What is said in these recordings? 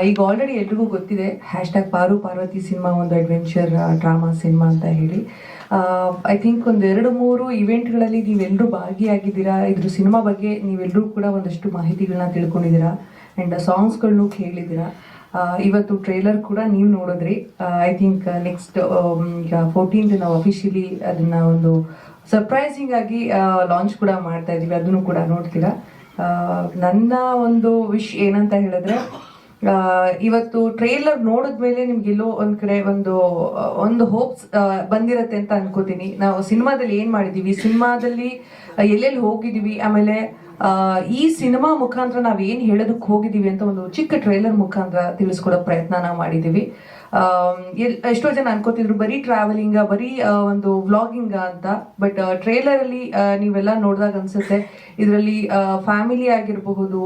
ಈಗ ಆಲ್ರೆಡಿ ಎಲ್ರಿಗೂ ಗೊತ್ತಿದೆ #ಪಾರು ಪಾರ್ವತಿ ಸಿನಿಮಾ ಒಂದು ಅಡ್ವೆಂಚರ್ ಡ್ರಾಮಾ ಸಿನಿಮಾ ಅಂತ ಹೇಳಿ. ಐ ಥಿಂಕ್ ಒಂದು 2-3 ಇವೆಂಟ್ಗಳಲ್ಲಿ ನೀವೆಲ್ಲರೂ ಭಾಗಿಯಾಗಿದ್ದೀರಾ. ಇದ್ರ ಸಿನಿಮಾ ಬಗ್ಗೆ ನೀವೆಲ್ಲರೂ ಕೂಡ ಒಂದಷ್ಟು ಮಾಹಿತಿಗಳನ್ನ ತಿಳ್ಕೊಂಡಿದ್ದೀರಾ ಆ್ಯಂಡ್ ಸಾಂಗ್ಸ್ಗಳನ್ನು ಕೇಳಿದ್ದೀರಾ. ಇವತ್ತು ಟ್ರೇಲರ್ ಕೂಡ ನೀವು ನೋಡಿದ್ರಿ. ಐ ಥಿಂಕ್ ನೆಕ್ಸ್ಟ್ ಈಗ 14th ನಾವು ಅಫಿಷಿಯಲಿ ಅದನ್ನ ಒಂದು ಸರ್ಪ್ರೈಸಿಂಗ್ ಆಗಿ ಲಾಂಚ್ ಕೂಡ ಮಾಡ್ತಾ ಇದ್ದೀವಿ, ಅದನ್ನು ಕೂಡ ನೋಡ್ತೀರಾ. ನನ್ನ ಒಂದು ವಿಶ್ ಏನಂತ ಹೇಳಿದ್ರೆ, ಇವತ್ತು ಟ್ರೇಲರ್ ನೋಡಿದ್ಮೇಲೆ ನಿಮ್ಗೆಲ್ಲೋ ಒಂದ್ ಕಡೆ ಒಂದು ಹೋಪ್ಸ್ ಬಂದಿರತ್ತೆ ಅಂತ ಅನ್ಕೋತೀನಿ. ನಾವು ಸಿನಿಮಾದಲ್ಲಿ ಏನ್ ಮಾಡಿದೀವಿ, ಸಿನಿಮಾದಲ್ಲಿ ಎಲ್ಲೆಲ್ಲಿ ಹೋಗಿದೀವಿ, ಆಮೇಲೆ ಈ ಸಿನಿಮಾ ಮುಖಾಂತರ ನಾವ್ ಏನ್ ಹೇಳೋದಕ್ಕೆ ಹೋಗಿದೀವಿ ಅಂತ ಒಂದು ಚಿಕ್ಕ ಟ್ರೇಲರ್ ಮುಖಾಂತರ ತಿಳಿಸ್ಕೊಡೋ ಪ್ರಯತ್ನ ನಾವು ಮಾಡಿದೀವಿ. ಎಷ್ಟೋ ಜನ ಅನ್ಕೋತಿದ್ರು ಬರೀ ಟ್ರಾವೆಲಿಂಗ್, ಬರೀ ಒಂದು ವ್ಲಾಗಿಂಗ್ ಅಂತ. ಬಟ್ ಟ್ರೇಲರ್ ಅಲ್ಲಿ ನೀವೆಲ್ಲ ನೋಡಿದಾಗ ಅನ್ಸುತ್ತೆ ಇದರಲ್ಲಿ ಫ್ಯಾಮಿಲಿ ಆಗಿರಬಹುದು,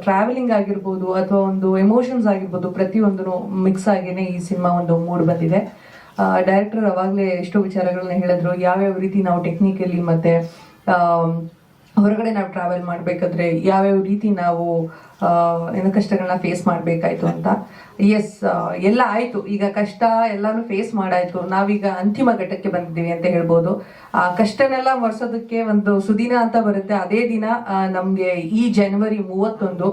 ಟ್ರಾವೆಲಿಂಗ್ ಆಗಿರ್ಬೋದು, ಅಥವಾ ಒಂದು ಎಮೋಷನ್ಸ್ ಆಗಿರ್ಬೋದು, ಪ್ರತಿಯೊಂದು ಮಿಕ್ಸ್ ಆಗೇನೆ ಈ ಸಿನಿಮಾ ಒಂದು ಮೂಡ್ ಬಂದಿದೆ. ಡೈರೆಕ್ಟರ್ ಅವಾಗಲೇ ಎಷ್ಟೋ ವಿಚಾರಗಳನ್ನ ಹೇಳಿದ್ರು, ಯಾವ್ಯಾವ ರೀತಿ ನಾವು ಟೆಕ್ನಿಕಲಿ ಮತ್ತೆ ಹೊರಗಡೆ ನಾವು ಟ್ರಾವೆಲ್ ಮಾಡ್ಬೇಕಾದ್ರೆ ಯಾವ್ಯಾವ ರೀತಿ ನಾವು ಏನೋ ಕಷ್ಟಗಳನ್ನ ಫೇಸ್ ಮಾಡ್ಬೇಕಾಯ್ತು ಅಂತ. ಎಸ್, ಎಲ್ಲ ಆಯ್ತು, ಈಗ ಕಷ್ಟ ಎಲ್ಲಾನು ಫೇಸ್ ಮಾಡಾಯ್ತು, ನಾವೀಗ ಅಂತಿಮ ಘಟ್ಟಕ್ಕೆ ಬಂದಿದ್ದೀವಿ ಅಂತ ಹೇಳ್ಬೋದು. ಆ ಕಷ್ಟನೆಲ್ಲ ಮರ್ಸೋದಕ್ಕೆ ಒಂದು ಸುದಿನ ಅಂತ ಬರುತ್ತೆ. ಅದೇ ದಿನ ನಮ್ಗೆ ಈ ಜನವರಿ 31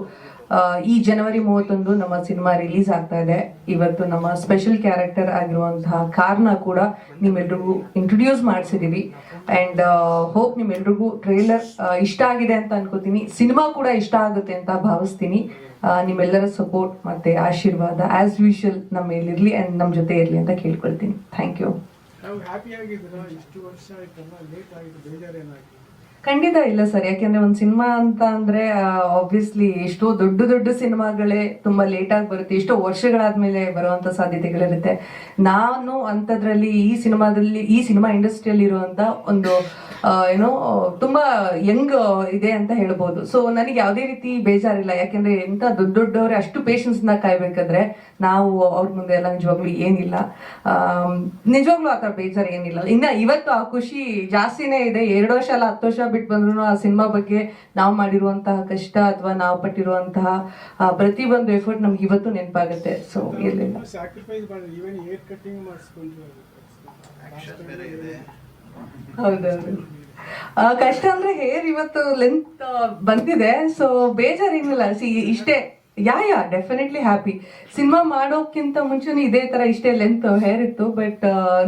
ನಮ್ಮ ಸಿನಿಮಾ ರಿಲೀಸ್ ಆಗ್ತಾ ಇದೆ. ಇವತ್ತು ನಮ್ಮ ಸ್ಪೆಷಲ್ ಕ್ಯಾರೆಕ್ಟರ್ ಆಗಿರುವಂತಹ ಕಾರ್ನ ಕೂಡ ನಿಮ್ಮೆಲ್ರಿಗೂ ಇಂಟ್ರೊಡ್ಯೂಸ್ ಮಾಡಿಸಿದೀವಿ. ಅಂಡ್ ಹೋಪ್ ನಿಮ್ಮೆಲ್ರಿಗೂ ಟ್ರೇಲರ್ ಇಷ್ಟ ಆಗಿದೆ ಅಂತ ಅನ್ಕೋತೀನಿ. ಸಿನಿಮಾ ಕೂಡ ಇಷ್ಟ ಆಗುತ್ತೆ ಅಂತ ಭಾವಿಸ್ತೀನಿ. ನಿಮ್ಮೆಲ್ಲರ ಸಪೋರ್ಟ್ ಮತ್ತೆ ಆಶೀರ್ವಾದ ಆಸ್ ಯೂಶುವಲ್ ನಮ್ಮ ಮೇಲಿರ್ಲಿ ಅಂಡ್ ನಮ್ಮ ಜೊತೆ ಇರ್ಲಿ ಅಂತ ಕೇಳ್ಕೊಳ್ತೀನಿ. Thank you. ಖಂಡಿತ ಇಲ್ಲ ಸರ್, ಯಾಕೆಂದ್ರೆ ಒಂದು ಸಿನಿಮಾ ಅಂತ ಅಂದ್ರೆ ಆಬ್ವಿಯಸ್ಲಿ ಎಷ್ಟೋ ದೊಡ್ಡ ಸಿನಿಮಾಗಳೇ ತುಂಬಾ ಲೇಟ್ ಆಗಿ ಬರುತ್ತೆ, ಎಷ್ಟೋ ವರ್ಷಗಳಾದ್ಮೇಲೆ ಬರುವಂತ ಸಾಧ್ಯತೆಗಳಿರುತ್ತೆ. ನಾನು ಅಂತದ್ರಲ್ಲಿ ಈ ಸಿನಿಮಾ ಇಂಡಸ್ಟ್ರಿಯಲ್ಲಿ ಇರುವಂತ ಒಂದು ಏನೋ ತುಂಬಾ ಯಂಗ್ ಇದೆ ಅಂತ ಹೇಳ್ಬೋದು. ಸೊ ನನಗೆ ಯಾವುದೇ ರೀತಿ ಬೇಜಾರಿಲ್ಲ, ಯಾಕೆಂದ್ರೆ ಎಂತ ದೊಡ್ಡವ್ರೆ ಅಷ್ಟು ಪೇಷನ್ಸ್ ನ ಕಾಯ್ಬೇಕಾದ್ರೆ ನಾವು ಅವ್ರ ಮುಂದೆ ಎಲ್ಲ ನಿಜವಾಗ್ಲೂ ಏನಿಲ್ಲ, ನಿಜವಾಗ್ಲೂ ಆತರ ಬೇಜಾರು ಏನಿಲ್ಲ. ಇನ್ನ ಇವತ್ತು ಆ ಖುಷಿ ಜಾಸ್ತಿನೇ ಇದೆ. 2 ವರ್ಷ ಅಲ್ಲ 10 ವರ್ಷ ಬಿಟ್ಟು ಬಂದ್ರು ಆ ಸಿನಿಮಾ ಬಗ್ಗೆ ನಾವು ಮಾಡಿರುವಂತಹ ಕಷ್ಟ ಅಥವಾ ನಾವು ಪಟ್ಟಿರುವಂತಹ ಪ್ರತಿ ಒಂದು ಎಫರ್ಟ್ ನಮ್ಗೆ ಇವತ್ತು ನೆನಪಾಗುತ್ತೆ. ಸೊ ಇರ್ಲಿಲ್ಲ. ಹೌದೌದು, ಕಷ್ಟ ಅಂದ್ರೆ ಹೇರ್ ಇವತ್ತು ಲೆಂತ್ ಬಂದಿದೆ. ಸೊ ಬೇಜಾರೇನಿಲ್ಲ. ಇಷ್ಟೇ ಡೆಫಿನೆಟ್ಲಿ ಹ್ಯಾಪಿ. ಸಿನಿಮಾ ಮಾಡೋಕ್ಕಿಂತ ಮುಂಚೆನೂ ಇದೇ ತರ ಇಷ್ಟೇ ಲೆಂತ್ ಹೇರ್ ಇತ್ತು. ಬಟ್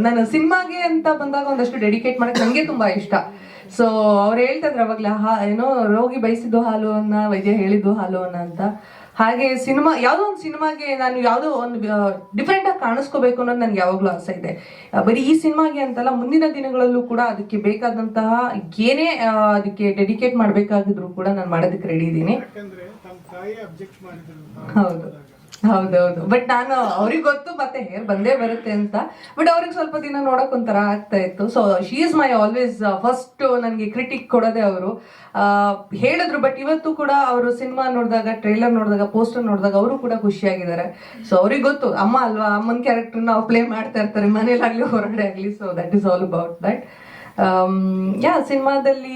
ನಾನು ಸಿನಿಮಾಗೆ ಅಂತ ಬಂದಾಗ ಒಂದಷ್ಟು ಡೆಡಿಕೇಟ್ ಮಾಡಕ್ ನಂಗೆ ತುಂಬಾ ಇಷ್ಟ. ಸೊ ಅವ್ರು ಹೇಳ್ತಿದ್ರು ಅವಾಗ್ಲೇ ಏನೋ ರೋಗಿ ಬಯಸಿದ್ದು ಹಾಲು ಅನ್ನ, ವೈದ್ಯ ಹೇಳಿದ್ದು ಹಾಲು ಅನ್ನ ಅಂತ. ಹಾಗೆ ಸಿನಿಮಾ ಯಾವ್ದೋ ಒಂದು ಸಿನಿಮಾಗೆ ನಾನು ಯಾವ್ದೋ ಒಂದು ಡಿಫ್ರೆಂಟ್ ಆಗಿ ಕಾಣಿಸ್ಕೋಬೇಕು ಅನ್ನೋದು ನನ್ಗೆ ಯಾವಾಗ್ಲೂ ಆಸೆ ಇದೆ. ಬರೀ ಈ ಸಿನಿಮಾಗೆ ಅಂತಲ್ಲ, ಮುಂದಿನ ದಿನಗಳಲ್ಲೂ ಕೂಡ ಅದಕ್ಕೆ ಬೇಕಾದಂತಹ ಏನೇ ಅದಕ್ಕೆ ಡೆಡಿಕೇಟ್ ಮಾಡ್ಬೇಕಾಗಿದ್ರು ಕೂಡ ನಾನು ಮಾಡೋದಕ್ಕೆ ರೆಡಿ ಇದ್ದೀನಿ. ಹೌದೌದು. ಬಟ್ ನಾನು ಅವ್ರಿಗೆ ಗೊತ್ತು ಮತ್ತೆ ಹೇರ್ ಬಂದೇ ಬರುತ್ತೆ ಅಂತ. ಬಟ್ ಅವ್ರಿಗೆ ಸ್ವಲ್ಪ ದಿನ ನೋಡಕ್ ಒಂಥರ ಆಗ್ತಾ ಇತ್ತು. So she is my always first ನನ್ಗೆ ಕ್ರಿಟಿಕ್ ಕೊಡೋದೇ ಅವರು. ಹೇಳಿದ್ರು. ಬಟ್ ಇವತ್ತು ಕೂಡ ಅವರು ಸಿನಿಮಾ ನೋಡಿದಾಗ, ಟ್ರೇಲರ್ ನೋಡಿದಾಗ, ಪೋಸ್ಟರ್ ನೋಡಿದಾಗ ಅವರು ಕೂಡ ಖುಷಿಯಾಗಿದ್ದಾರೆ. ಸೊ ಅವ್ರಿಗೆ ಗೊತ್ತು, ಅಮ್ಮ ಅಲ್ವಾ, ಅಮ್ಮನ ಕ್ಯಾರೆಕ್ಟರ್ ನಾವು ಪ್ಲೇ ಮಾಡ್ತಾ ಇರ್ತಾರೆ ಮನೇಲಾಗ್ಲಿ ಹೊರಗಡೆ ಆಗ್ಲಿ. So that is all about that. ಸಿನಿಮಾದಲ್ಲಿ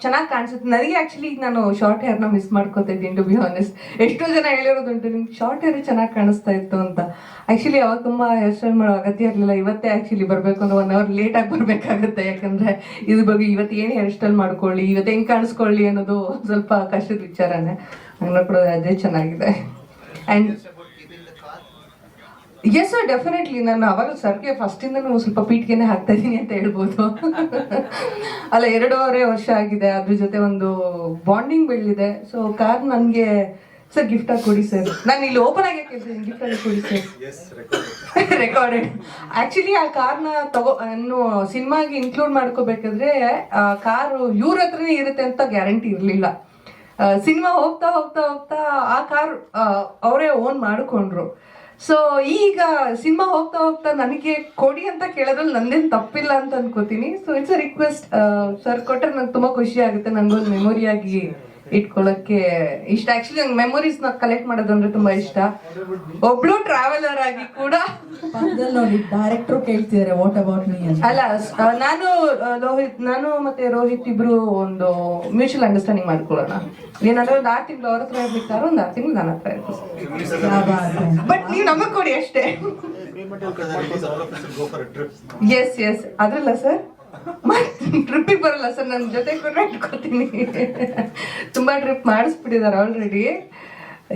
ಚೆನ್ನಾಗಿ ಕಾಣಿಸುತ್ತೆ. ನನಗೆ ಆಕ್ಚುಲಿ ನಾನು ಶಾರ್ಟ್ ಹೇರ್ನ ಮಿಸ್ ಮಾಡ್ಕೋತಾ ಇದ್ದೀನಿ, ಟು ಬಿ ಆನೆಸ್ಟ್. ಎಷ್ಟೋ ಜನ ಹೇಳಿರೋದುಂಟು, ನಿಮ್ಗೆ ಶಾರ್ಟ್ ಹೇರ್ ಚೆನ್ನಾಗಿ ಕಾಣಿಸ್ತಾ ಇತ್ತು ಅಂತ. ಆಕ್ಚುಲಿ ಅವಾಗ ತುಂಬಾ ಹೇರ್ ಸ್ಟೈಲ್ ಮಾಡೋ ಅಗತ್ಯ ಇರಲಿಲ್ಲ. ಇವತ್ತೇ ಆಕ್ಚುಲಿ ಬರ್ಬೇಕು ಅಂದ್ರೆ 1 hour ಲೇಟ್ ಆಗಿ ಬರ್ಬೇಕಾಗುತ್ತೆ. ಯಾಕಂದ್ರೆ ಇದ್ರ ಬಗ್ಗೆ ಇವತ್ತು ಏನ್ ಹೇರ್ ಸ್ಟೈಲ್ ಮಾಡ್ಕೊಳ್ಳಿ, ಇವತ್ತು ಹೆಂಗ್ ಕಾಣಿಸ್ಕೊಳ್ಳಿ ಅನ್ನೋದು ಸ್ವಲ್ಪ ಕಷ್ಟದ ವಿಚಾರನೇ. ಹಂಗ ಕೂಡ ಅದೇ ಚೆನ್ನಾಗಿದೆ. And yes sir, definitely. ನಾನು ಅವಾಗ ಸರ್ಗೆ ಫಸ್ಟಿಂದನೂ ಸ್ವಲ್ಪ ಪೀಠಿಗೆನೆ ಹಾಕ್ತಾ ಇದ್ದೀನಿ ಅಂತ ಹೇಳ್ಬೋದು. ಅಲ್ಲ, 2.5 ವರ್ಷ ಆಗಿದೆ. ಅದ್ರ ಜೊತೆ ಒಂದು ಬಾಂಡಿಂಗ್ ಬೆಳೆದಿದೆ. ಸೊ ಕಾರ್ ನನ್ಗೆ ಸರ್ ಗಿಫ್ಟ್ ಆಗಿ ಕೊಡಿ ಸರ್. ನಾನು ಇಲ್ಲಿ ಓಪನ್ ಆಗಿ ಕೇಳ್ತೀನಿ, ಗಿಫ್ಟ್ ಆಗಿ ಕೊಡಿ ಸರ್. ರೆಕಾರ್ಡೆಡ್. ಆಕ್ಚುಲಿ ಆ ಕಾರ್ನ ಇನ್ನು ಸಿನಿಮಾಗೆ ಇನ್ಕ್ಲೂಡ್ ಮಾಡ್ಕೋಬೇಕಾದ್ರೆ ಆ ಕಾರು ಇವ್ರ ಹತ್ರನೇ ಇರುತ್ತೆ ಅಂತ ಗ್ಯಾರಂಟಿ ಇರ್ಲಿಲ್ಲ. ಸಿನಿಮಾ ಹೋಗ್ತಾ ಆ ಕಾರ್ ಅವರೇ ಓನ್ ಮಾಡಿಕೊಂಡ್ರು. ಸೊ ಈಗ ಸಿನಿಮಾ ಹೋಗ್ತಾ ನನಗೆ ಕೊಡಿ ಅಂತ ಕೇಳೋದ್ರಲ್ಲಿ ನಂದೇನು ತಪ್ಪಿಲ್ಲ ಅಂತ ಅನ್ಕೋತೀನಿ. So it's a request. Sir ಕೊಟ್ಟರೆ ನಂಗೆ ತುಂಬಾ ಖುಷಿ ಆಗುತ್ತೆ, ನನಗೊಂದು ಮೆಮೊರಿಯಾಗಿ ಇಟ್ಕೊಳ್ಳೋಕ್ಕೆ ಇಷ್ಟ. ಆಕ್ಚುಲಿ ನಂಗೆ ಮೆಮೊರೀಸ್ನ ಕಲೆಕ್ಟ್ ಮಾಡೋದಂದ್ರೆ ತುಂಬಾ ಇಷ್ಟ. ಒಬ್ಳು ಟ್ರಾವೆಲರ್ ಆಗಿ ಕೂಡ ನೋಡಿ ಡೈರೆಕ್ಟ್ರು ಕೇಳ್ತಿದ್ದಾರೆ ವಾಟ್ ಅಬೌಟ್ ಮೀ ಅಂತ. ಅಲ್ಲ, ನಾನು ಮತ್ತೆ ರೋಹಿತ್ ಇಬ್ರು ಒಂದು ಮ್ಯೂಚುವಲ್ ಅಂಡರ್ಸ್ಟ್ಯಾಂಡಿಂಗ್ ಮಾಡ್ಕೊಳ್ಳೋಣ. ಏನಂದ್ರೆ ಒಂದು 6 ತಿಂಗಳು ಅವ್ರ ಹತ್ರ ಇರ್ಬೇಕಾದ್ರೆ ಒಂದು 6 ತಿಂಗಳು ನನ್ನ ಹತ್ರ ಇರ್ಬೇಕು. ಬಟ್ ನೀವು ನಮಗ್ ಕೊಡಿ ಅಷ್ಟೇ. ಎಸ್ ಅದ್ರಲ್ಲ ಸರ್, ಟ್ರಿಪ್ಪಿಗೆ ಬರಲ್ಲ ಸರ್, ನನ್ನ ಜೊತೆ ಕೂಡ ಇಟ್ಕೊತೀನಿ. ತುಂಬಾ ಟ್ರಿಪ್ ಮಾಡಿಸ್ಬಿಟ್ಟಿದ್ದಾರೆ ಆಲ್ರೆಡಿ.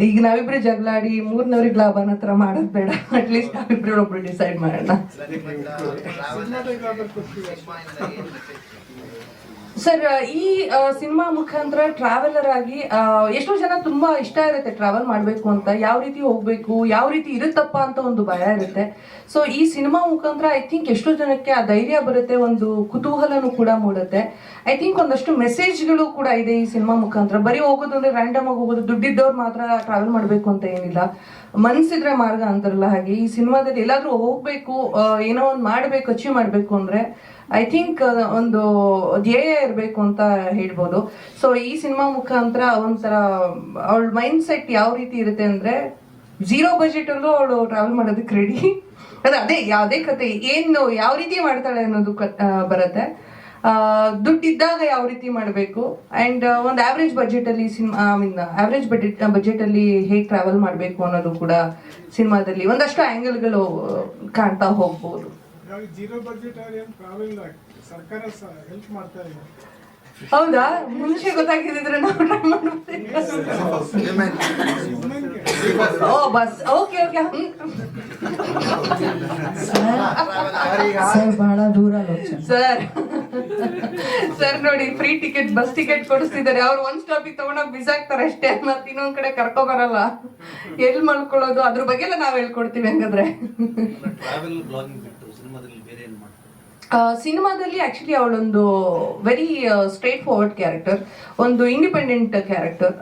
ಈಗ ನಾವಿಬ್ರು ಜಗಳಾಡಿ 3ನವ್ರಿಗೆ ಲಾಭನ ಹತ್ರ ಮಾಡೋದು ಬೇಡ, ಅಟ್ಲೀಸ್ಟ್ ನಾವಿಬ್ರು ಒಬ್ರು ಡಿಸೈಡ್ ಮಾಡೋಣ. ಸರ್, ಈ ಸಿನಿಮಾ ಮುಖಾಂತರ ಟ್ರಾವೆಲರ್ ಆಗಿ ಎಷ್ಟೋ ಜನ ತುಂಬಾ ಇಷ್ಟ ಇರುತ್ತೆ ಟ್ರಾವೆಲ್ ಮಾಡ್ಬೇಕು ಅಂತ, ಯಾವ ರೀತಿ ಹೋಗ್ಬೇಕು, ಯಾವ ರೀತಿ ಇರುತ್ತಪ್ಪ ಅಂತ ಒಂದು ಭಯ ಇರುತ್ತೆ. ಸೊ ಈ ಸಿನಿಮಾ ಮುಖಾಂತರ ಐ ಥಿಂಕ್ ಎಷ್ಟೋ ಜನಕ್ಕೆ ಆ ಧೈರ್ಯ ಬರುತ್ತೆ, ಒಂದು ಕುತೂಹಲನೂ ಕೂಡ ಮೂಡುತ್ತೆ. ಐ ಥಿಂಕ್ ಒಂದಷ್ಟು ಮೆಸೇಜ್ಗಳು ಕೂಡ ಇದೆ ಈ ಸಿನಿಮಾ ಮುಖಾಂತರ. ಬರೀ ಹೋಗೋದು ಅಂದ್ರೆ ರ್ಯಾಂಡಮ್ ಆಗಿ ಹೋಗೋದು, ದುಡ್ಡಿದ್ದವ್ರು ಮಾತ್ರ ಟ್ರಾವೆಲ್ ಮಾಡ್ಬೇಕು ಅಂತ ಏನಿಲ್ಲ, ಮನ್ಸಿದ್ರೆ ಮಾರ್ಗ ಅಂತಾರಲ್ಲ ಹಾಗೆ ಈ ಸಿನಿಮಾದಲ್ಲಿ ಎಲ್ಲಾದ್ರೂ ಹೋಗ್ಬೇಕು, ಏನೋ ಒಂದು ಮಾಡ್ಬೇಕು, ಅಚೀವ್ ಮಾಡ್ಬೇಕು ಅಂದ್ರೆ ಐ ಥಿಂಕ್ ಒಂದು ಧ್ಯೇಯ ಇರಬೇಕು ಅಂತ ಹೇಳ್ಬೋದು. ಸೊ ಈ ಸಿನಿಮಾ ಮುಖಾಂತರ ಒಂಥರ ಅವಳ ಮೈಂಡ್ ಸೆಟ್ ಯಾವ ರೀತಿ ಇರುತ್ತೆ ಅಂದ್ರೆ 0 ಬಜೆಟ್ ಅಲ್ಲೂ ಅವಳು ಟ್ರಾವೆಲ್ ಮಾಡೋದಕ್ಕೆ ರೆಡಿ. ಅದೇ ಯಾವುದೇ ಕತೆ ಏನು ಯಾವ ರೀತಿ ಮಾಡ್ತಾಳೆ ಅನ್ನೋದು ಬರುತ್ತೆ. ದುಡ್ಡಿದ್ದಾಗ ಯಾವ ರೀತಿ ಮಾಡಬೇಕು ಅಂಡ್ ಒಂದು ಆವ್ರೇಜ್ ಬಜೆಟ್ ಅಲ್ಲಿ ಆವ್ರೇಜ್ ಬಜೆಟ್ ಅಲ್ಲಿ ಹೇಗೆ ಟ್ರಾವೆಲ್ ಮಾಡಬೇಕು ಅನ್ನೋದು ಕೂಡ ಸಿನಿಮಾದಲ್ಲಿ ಒಂದಷ್ಟು ಆಂಗಲ್ಗಳು ಕಾಣ್ತಾ ಹೋಗ್ಬೋದು. ಜೀರೋ ಬಜೆಟ್ ಟ್ರಾವೆಲ್ ಸರ್ಕಾರ ಹೆಲ್ಪ್ ಮಾಡ್ತಾ ಇದೆ. ಹೌದಾ? ಮುಂಚೆ ಗೊತ್ತಾಗಿದ್ರೆ ನಾವು ಟ್ರೈ ಮಾಡ್ಬೋದು. ಓ ಬಸ್, ಓಕೆ ಸರ್ ಬಹಳ ದೂರ ಸರ್ ನೋಡಿ, ಫ್ರೀ ಟಿಕೆಟ್, ಬಸ್ ಟಿಕೆಟ್ ಕೊಡಿಸ್ತಿದ್ದಾರೆ. ಅವ್ರು ಒಂದ್ ಸ್ಟಾಪಿಗೆ ತಗೊಂಡೋಗಿ ಬಿಸಾಕ್ತಾರೆ ಅಷ್ಟೇ, ಮತ್ತೆ ಇನ್ನೊಂದ್ ಕಡೆ ಕರ್ಕೊ ಬರಲ್ಲ. ಎಲ್ಲಿ ಮಾಡ್ಕೊಳ್ಳೋದು ಅದ್ರ ಬಗ್ಗೆ ಎಲ್ಲ ನಾವ್ ಹೇಳ್ಕೊಡ್ತೀವಿ. ಹಂಗಾದ್ರೆ ಸಿನಿಮಾದಲ್ಲಿ ಆಕ್ಚುಲಿ ಅವಳೊಂದು ವೆರಿ ಸ್ಟ್ರೇಟ್ ಫಾರ್ವರ್ಡ್ ಕ್ಯಾರೆಕ್ಟರ್, ಒಂದು ಇಂಡಿಪೆಂಡೆಂಟ್ ಕ್ಯಾರೆಕ್ಟರ್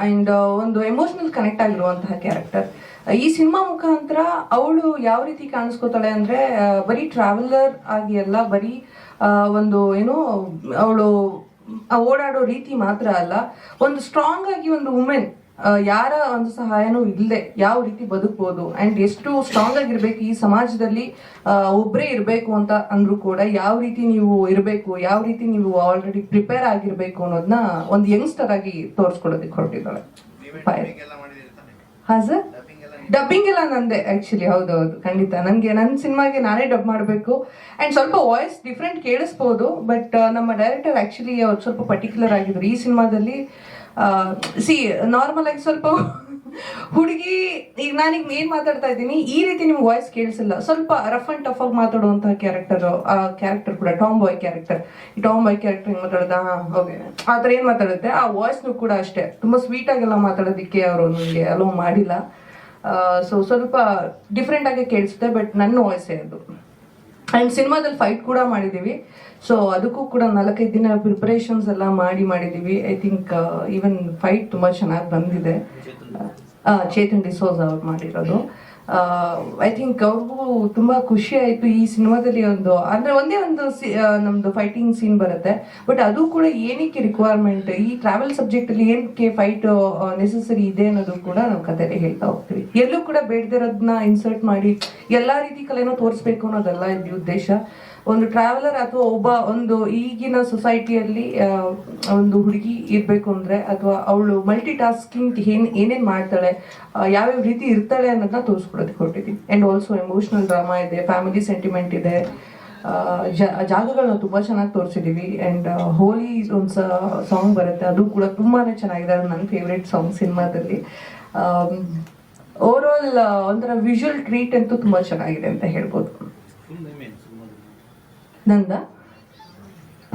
ಅಂಡ್ ಒಂದು ಎಮೋಷನಲ್ ಕನೆಕ್ಟ್ ಆಗಿರುವಂತಹ ಕ್ಯಾರೆಕ್ಟರ್. ಈ ಸಿನಿಮಾ ಮುಖಾಂತರ ಅವಳು ಯಾವ ರೀತಿ ಕಾಣಿಸ್ಕೋತಾಳೆ ಅಂದ್ರೆ ಬರೀ ಟ್ರಾವೆಲರ್ ಆಗಿ ಅಲ್ಲ, ಬರೀ ಒಂದು ಏನೋ ಅವಳು ಓಡಾಡೋ ರೀತಿ ಮಾತ್ರ ಅಲ್ಲ, ಒಂದು ಸ್ಟ್ರಾಂಗ್ ಆಗಿ ಒಂದು ವುಮೆನ್, ಯಾರ ಒಂದು ಸಹಾಯನೂ ಇಲ್ಲದೆ ಯಾವ ರೀತಿ ಬದುಕ್ಬೋದು ಅಂಡ್ ಎಷ್ಟು ಸ್ಟ್ರಾಂಗ್ ಆಗಿರ್ಬೇಕು ಈ ಸಮಾಜದಲ್ಲಿ. ಒಬ್ಬರೇ ಇರಬೇಕು ಅಂತ ಅಂದ್ರೂ ಕೂಡ ಯಾವ ರೀತಿ ನೀವು ಇರಬೇಕು, ಯಾವ ರೀತಿ ನೀವು ಆಲ್ರೆಡಿ ಪ್ರಿಪೇರ್ ಆಗಿರ್ಬೇಕು ಅನ್ನೋದನ್ನ ಒಂದು ಯಂಗ್ಸ್ಟರ್ ಆಗಿ ತೋರಿಸ್ಕೊಡೋದಕ್ಕೆ ಹೊರಟಿದ್ದಾಳೆ. ಹಾ ಸರ್, ಡಬ್ಬಿಂಗ್ ಎಲ್ಲ ನಂದೆ ಆಕ್ಚುಲಿ. ಹೌದೌದು, ಖಂಡಿತ. ನನ್ನ ಸಿನಿಮಾಗೆ ನಾನೇ ಡಬ್ ಮಾಡಬೇಕು ಅಂಡ್ ಸ್ವಲ್ಪ ವಾಯ್ಸ್ ಡಿಫ್ರೆಂಟ್ ಕೇಳಿಸ್ಬೋದು. ಬಟ್ ನಮ್ಮ ಡೈರೆಕ್ಟರ್ ಆಕ್ಚುಲಿ ಅವ್ರು ಸ್ವಲ್ಪ ಪರ್ಟಿಕ್ಯುಲರ್ ಆಗಿದ್ರು ಈ ಸಿನಿಮಾದಲ್ಲಿ. ನಾರ್ಮಲ್ ಆಗಿ ಸ್ವಲ್ಪ ಹುಡುಗಿ, ಈಗ ನಾನೀಗ ಏನ್ ಮಾತಾಡ್ತಾ ಇದ್ದೀನಿ ಈ ರೀತಿ ನಿಮ್ಗೆ ವಾಯ್ಸ್ ಕೇಳಿಸಿಲ್ಲ, ಸ್ವಲ್ಪ ರಫ್ ಅಂಡ್ ಟಫ್ ಆಗಿ ಮಾತಾಡುವಂತಹ ಕ್ಯಾರೆಕ್ಟರ್. ಆ ಕ್ಯಾರೆಕ್ಟರ್ ಕೂಡ ಟಾಮ್ ಬಾಯ್ ಕ್ಯಾರೆಕ್ಟರ್. ಈ ಟಾಮ್ ಬಾಯ್ ಕ್ಯಾರೆಕ್ಟರ್ ಹೆಂಗ್ ಮಾತಾಡೋದ, ಓಕೆ ಆ ಥರ ಏನ್ ಮಾತಾಡುತ್ತೆ, ಆ ವಾಯ್ಸ್ನು ಕೂಡ ಅಷ್ಟೇ ತುಂಬಾ ಸ್ವೀಟ್ ಆಗೆಲ್ಲ ಮಾತಾಡೋದಕ್ಕೆ ಅವರು ನನಗೆ ಅಲೋ ಮಾಡಿಲ್ಲ. ಸೊ ಸ್ವಲ್ಪ ಡಿಫ್ರೆಂಟ್ ಆಗಿ ಕೇಳಿಸುತ್ತೆ, ಬಟ್ ನನ್ನ ವಾಯ್ಸೇ ಅದು. ಅಂಡ್ ಸಿನಿಮಾದಲ್ಲಿ ಫೈಟ್ ಕೂಡ ಮಾಡಿದೀವಿ. ಸೊ ಅದಕ್ಕೂ ಕೂಡ 4-5 ದಿನ ಪ್ರಿಪರೇಷನ್ಸ್ ಎಲ್ಲ ಮಾಡಿದೀವಿ. ಐ ಥಿಂಕ್ ಈವನ್ ಫೈಟ್ ತುಂಬಾ ಚೆನ್ನಾಗಿ ಬಂದಿದೆ. ಚೇತನ್ ಡಿಸೋಜ ಅವ್ರು ಮಾಡಿರೋದು. ಐ ಥಿಂಕ್ ಅವ್ರಿಗೂ ತುಂಬಾ ಖುಷಿ ಆಯ್ತು ಈ ಸಿನಿಮಾದಲ್ಲಿ. ಒಂದೇ ಒಂದು ನಮ್ದು ಫೈಟಿಂಗ್ ಸೀನ್ ಬರುತ್ತೆ, ಬಟ್ ಅದು ಕೂಡ ಏನಕ್ಕೆ ರಿಕ್ವೈರ್ಮೆಂಟ್, ಈ ಟ್ರಾವೆಲ್ ಸಬ್ಜೆಕ್ಟ್ ಅಲ್ಲಿ ಏನಕ್ಕೆ ಫೈಟ್ ನೆಸೆಸರಿ ಇದೆ ಅನ್ನೋದು ಕೂಡ ನಾವು ಕಥೆಯಲ್ಲಿ ಹೇಳ್ತಾ ಹೋಗ್ತೀವಿ. ಎಲ್ಲೂ ಕೂಡ ಬೇಡದಿರೋದನ್ನ ಇನ್ಸರ್ಟ್ ಮಾಡಿ ಎಲ್ಲಾ ರೀತಿ ಕಲೆನೂ ತೋರಿಸ್ಬೇಕು ಅನ್ನೋದಲ್ಲ ಇಲ್ಲಿ ಉದ್ದೇಶ. ಒಂದು ಟ್ರಾವೆಲರ್ ಅಥವಾ ಒಂದು ಈಗಿನ ಸೊಸೈಟಿಯಲ್ಲಿ ಒಂದು ಹುಡುಗಿ ಇರ್ಬೇಕು ಅಂದ್ರೆ, ಅಥವಾ ಅವಳು ಮಲ್ಟಿ ಟಾಸ್ಕಿಂಗ್ ಏನೇನ್ ಮಾಡ್ತಾಳೆ, ಯಾವ್ಯಾವ ರೀತಿ ಇರ್ತಾಳೆ ಅನ್ನೋದನ್ನ ತೋರಿಸ್ಕೊಡೋದಕ್ಕೆ ಹೊರಟಿದ್ವಿ. ಅಂಡ್ ಆಲ್ಸೋ ಎಮೋಷನಲ್ ಡ್ರಾಮಾ ಇದೆ, ಫ್ಯಾಮಿಲಿ ಸೆಂಟಿಮೆಂಟ್ ಇದೆ, ಜಾಗಗಳನ್ನ ತುಂಬಾ ಚೆನ್ನಾಗಿ ತೋರಿಸಿದೀವಿ. ಅಂಡ್ ಹೋಲಿ ಒಂದು ಸಾಂಗ್ ಬರುತ್ತೆ, ಅದು ಕೂಡ ತುಂಬಾನೇ ಚೆನ್ನಾಗಿದೆ. ಅದು ನನ್ನ ಫೇವ್ರೇಟ್ ಸಾಂಗ್ ಸಿನಿಮಾದಲ್ಲಿ. ಓವರ್ ಆಲ್ ಒಂಥರ ವಿಜುವಲ್ ಟ್ರೀಟ್ ಅಂತೂ ತುಂಬಾ ಚೆನ್ನಾಗಿದೆ ಅಂತ ಹೇಳ್ಬೋದು. ನಂದ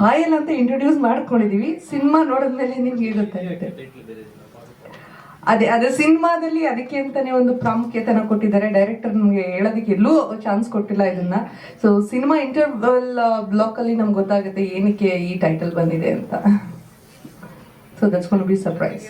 ಆಯಲ್ ಅಂತ ಇಂಟ್ರೊಡ್ಯೂಸ್ ಮಾಡ್ಕೊಂಡಿದೀವಿ, ಸಿನಿಮಾ ನೋಡಿದ್ಮೇಲೆ ನಿಮ್ಗೆ ಗೊತ್ತಾಗುತ್ತೆ. ಅದೇ ಸಿನಿಮಾದಲ್ಲಿ ಅದಕ್ಕೆ ಅಂತಾನೆ ಒಂದು ಪ್ರಾಮುಖ್ಯತೆನ ಕೊಟ್ಟಿದ್ದಾರೆ. ಡೈರೆಕ್ಟರ್ ನಮ್ಗೆ ಹೇಳೋದಕ್ಕೆ ಎಲ್ಲೂ ಚಾನ್ಸ್ ಕೊಟ್ಟಿಲ್ಲ ಇದನ್ನ. ಸೊ ಸಿನಿಮಾ ಇಂಟರ್ವಲ್ ಬ್ಲಾಕ್ ಅಲ್ಲಿ ನಮ್ಗೆ ಗೊತ್ತಾಗುತ್ತೆ ಏನಕ್ಕೆ ಈ ಟೈಟಲ್ ಬಂದಿದೆ ಅಂತ. So that's gonna be surprise.